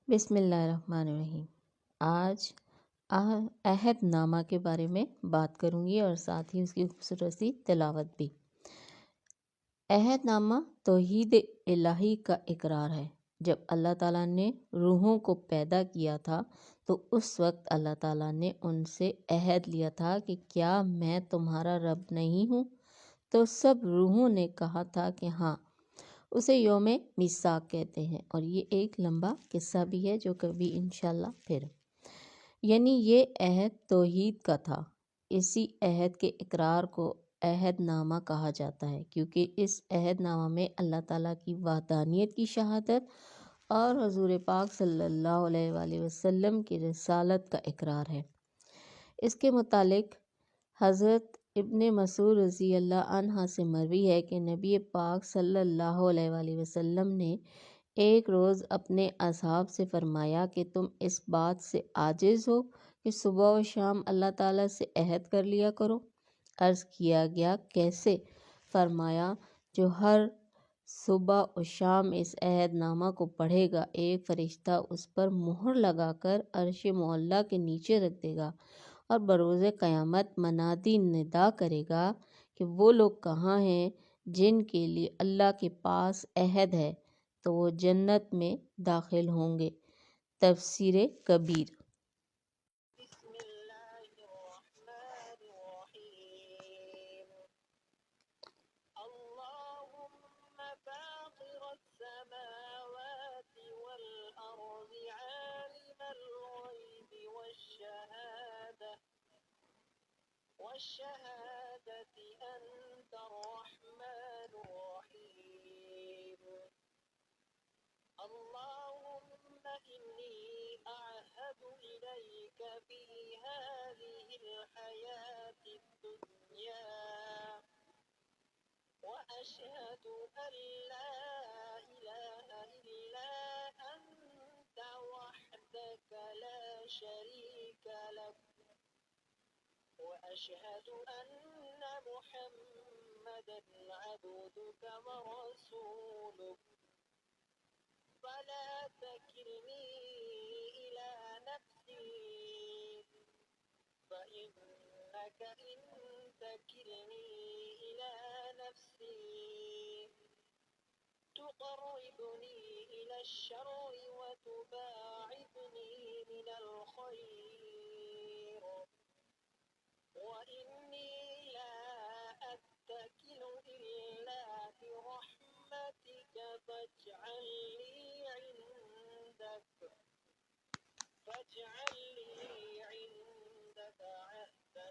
बिस्मिल्लाहिर्रहमानिर्रहीम। आज अहदनामा के बारे में बात करूंगी और साथ ही उसकी खूबसूरत सी तिलावत भी। अहदनामा तौहीद इलाही का इकरार है। जब अल्लाह ताला ने रूहों को पैदा किया था तो उस वक्त अल्लाह ताला ने उनसे अहद लिया था कि क्या मैं तुम्हारा रब नहीं हूँ। तो सब रूहों ने कहा था कि हाँ। उसे यौम मीसाक कहते हैं और ये एक लंबा किस्सा भी है जो कभी इंशाल्लाह फिर। यानी ये अहद तौहीद का था। इसी अहद के इकरार को अहदनामा कहा जाता है क्योंकि इस अहदनामा में अल्लाह ताला की वहदानियत की शहादत और हुजूर पाक सल्लल्लाहु अलैहि वसल्लम की रिसालत का इकरार है। इसके मुतालिक हज़रत इब्ने मसूद रज़ी अल्लाह अन्हा से मरवी है कि नबी पाक सल्लल्लाहु अलैहि वसल्लम ने एक रोज़ अपने असहाब से फरमाया कि तुम इस बात से आजिज़ हो कि सुबह व शाम अल्लाह ताला से अहद कर लिया करो। अर्ज़ किया गया कैसे? फरमाया जो हर सुबह और शाम इस अहदनामा को पढ़ेगा एक फ़रिश्ता उस पर मुहर लगाकर अर्श मौला के नीचे रख देगा और बरोज़े क़यामत मनादी निदा करेगा कि वो लोग कहाँ हैं जिनके लिए अल्लाह के पास अहद है, तो वो जन्नत में दाखिल होंगे। तफसीर कबीर। والشهادة أنت الرحمن الرحيم اللهم إني أعهد إليك في هذه الحياة الدنيا وأشهد أن لا إله إلا أنت وحدك لا شريك لك وأشهد أن محمدا عبدك ورسولك فلا تكلني إلى نفسي فإنك إن تكلني إلى نفسي تقربني إلى الشر وتباعدني من الخير وإني لا أتكل إلا برحمتك فاجعل لي عندك عهدا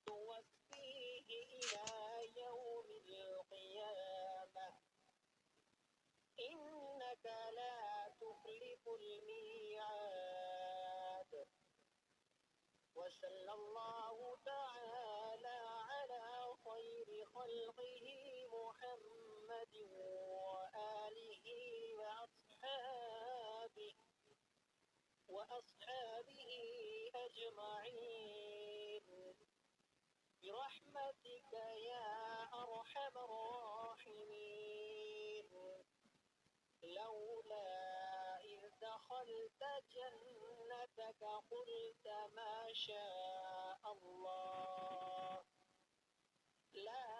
توفيه إلى يوم القيامة إنك لا تخلف الميعاد وصلى الله تعالى على خير خلقه محمد وآله وأصحابه أجمعين برحمتك يا أرحم الراحمين لولا إذ دخلت جنتك قلت ما شاء الله لا